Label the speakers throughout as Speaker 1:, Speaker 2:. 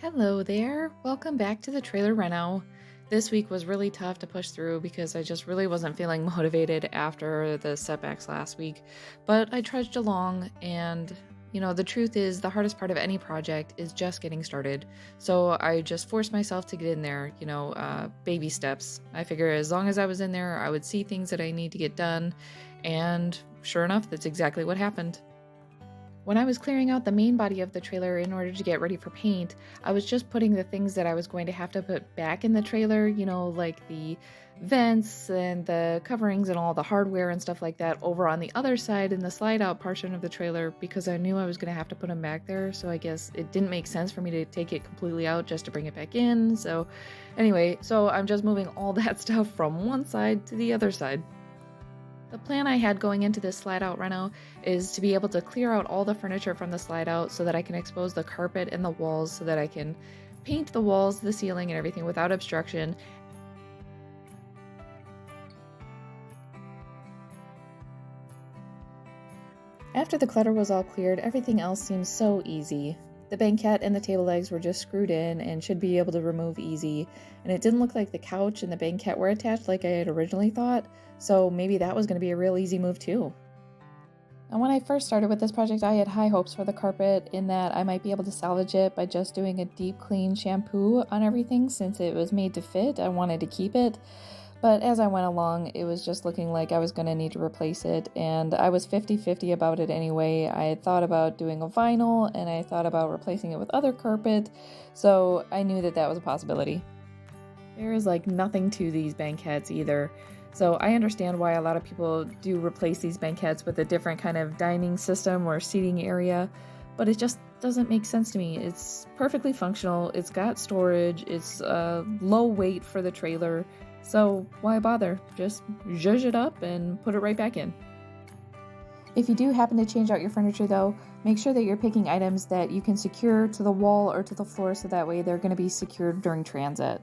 Speaker 1: Hello there, welcome back to the trailer reno. This week was really tough to push through because I just really wasn't feeling motivated after the setbacks last week, but I trudged along and the truth is the hardest part of any project is just getting started. So I just forced myself to get in there, baby steps. I figured as long as I was in there, I would see things that I need to get done, and sure enough, that's exactly what happened. When I was clearing out the main body of the trailer in order to get ready for paint, I was just putting the things that I was going to have to put back in the trailer, like the vents and the coverings and all the hardware and stuff like that over on the other side in the slide out portion of the trailer because I knew I was going to have to put them back there. So I guess it didn't make sense for me to take it completely out just to bring it back in. So anyway, I'm just moving all that stuff from one side to the other side. The plan I had going into this slide out reno is to be able to clear out all the furniture from the slide out so that I can expose the carpet and the walls so that I can paint the walls, the ceiling, and everything without obstruction. After the clutter was all cleared, everything else seemed so easy. The banquette and the table legs were just screwed in and should be able to remove easy, and it didn't look like the couch and the banquette were attached like I had originally thought, so maybe that was going to be a real easy move too. And when I first started with this project, I had high hopes for the carpet in that I might be able to salvage it by just doing a deep clean shampoo on everything since it was made to fit. I wanted to keep it. But as I went along, it was just looking like I was going to need to replace it, and I was 50-50 about it anyway. I had thought about doing a vinyl, and I thought about replacing it with other carpet, so I knew that that was a possibility. There is nothing to these banquettes either, so I understand why a lot of people do replace these banquettes with a different kind of dining system or seating area, but it just doesn't make sense to me. It's perfectly functional, it's got storage, it's low weight for the trailer. So why bother? Just zhuzh it up and put it right back in. If you do happen to change out your furniture though, make sure that you're picking items that you can secure to the wall or to the floor so that way they're going to be secured during transit.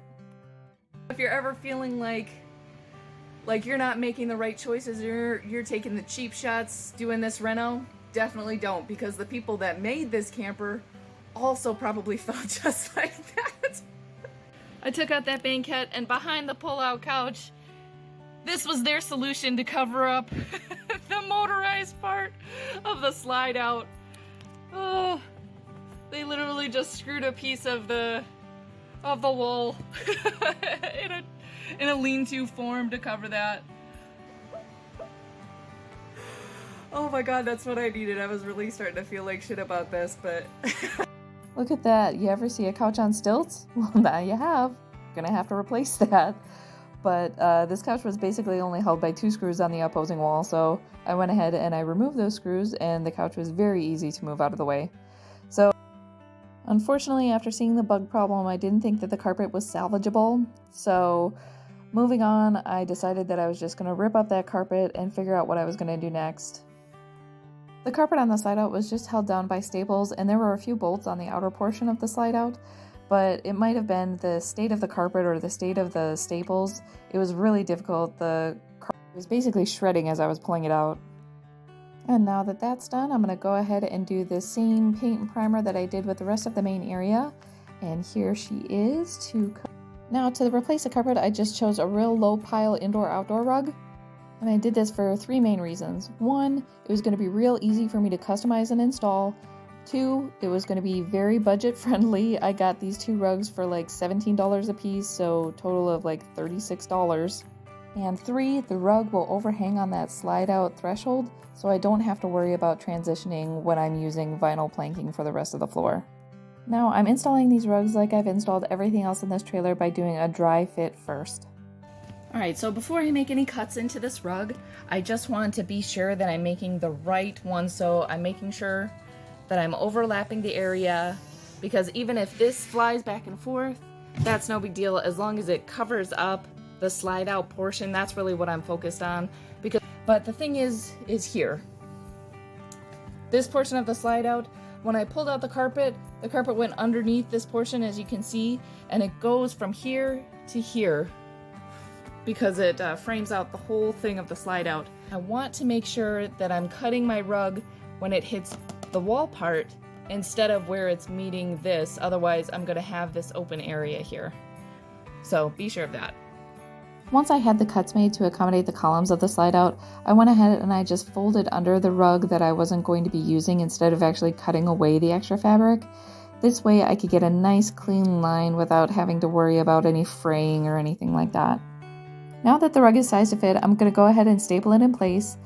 Speaker 1: If you're ever feeling like you're not making the right choices, you're taking the cheap shots doing this reno, definitely don't, because the people that made this camper also probably felt just like that. I took out that banquette, and behind the pull-out couch, this was their solution to cover up the motorized part of the slide out. Oh, they literally just screwed a piece of the wall in a lean-to form to cover that. Oh my god, that's what I needed. I was really starting to feel like shit about this, but look at that. You ever see a couch on stilts? Well, now you have. Gonna have to replace that. But this couch was basically only held by 2 screws on the opposing wall, so I went ahead and I removed those screws, and the couch was very easy to move out of the way. So, unfortunately, after seeing the bug problem, I didn't think that the carpet was salvageable. So, moving on, I decided that I was just gonna rip up that carpet and figure out what I was gonna do next. The carpet on the slide out was just held down by staples, and there were a few bolts on the outer portion of the slide out, but it might have been the state of the carpet or the state of the staples. It was really difficult. The carpet was basically shredding as I was pulling it out. And now that that's done, I'm going to go ahead and do the same paint and primer that I did with the rest of the main area. And here she is. Now to replace the carpet, I just chose a real low pile indoor-outdoor rug. And I did this for 3 main reasons. 1, it was going to be real easy for me to customize and install. 2, it was going to be very budget friendly. I got these 2 rugs for $17 a piece, so total of $36. And 3, the rug will overhang on that slide out threshold, so I don't have to worry about transitioning when I'm using vinyl planking for the rest of the floor. Now I'm installing these rugs like I've installed everything else in this trailer by doing a dry fit first. Alright, so before I make any cuts into this rug, I just want to be sure that I'm making the right one, so I'm making sure that I'm overlapping the area, because even if this flies back and forth, that's no big deal as long as it covers up the slide out portion. That's really what I'm focused on. But the thing is here. This portion of the slide out, when I pulled out the carpet went underneath this portion, as you can see, and it goes from here to here because it frames out the whole thing of the slide out. I want to make sure that I'm cutting my rug when it hits the wall part instead of where it's meeting this. Otherwise, I'm going to have this open area here. So be sure of that. Once I had the cuts made to accommodate the columns of the slide out, I went ahead and I just folded under the rug that I wasn't going to be using instead of actually cutting away the extra fabric. This way I could get a nice clean line without having to worry about any fraying or anything like that. Now that the rug is sized to fit, I'm going to go ahead and staple it in place.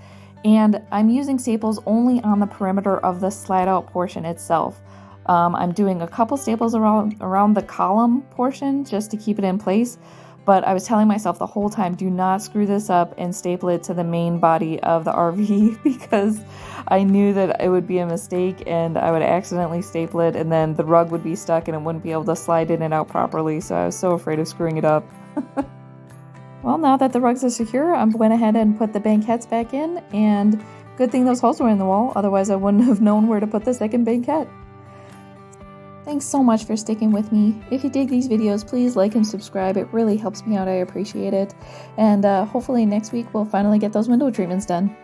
Speaker 1: And I'm using staples only on the perimeter of the slide out portion itself. I'm doing a couple staples around the column portion just to keep it in place. But I was telling myself the whole time, do not screw this up and staple it to the main body of the RV because I knew that it would be a mistake and I would accidentally staple it and then the rug would be stuck and it wouldn't be able to slide in and out properly. So I was so afraid of screwing it up. Well, now that the rugs are secure, I went ahead and put the banquettes back in, and good thing those holes were in the wall, otherwise I wouldn't have known where to put the second banquette. Thanks so much for sticking with me. If you dig these videos, please like and subscribe. It really helps me out. I appreciate it. And hopefully next week we'll finally get those window treatments done.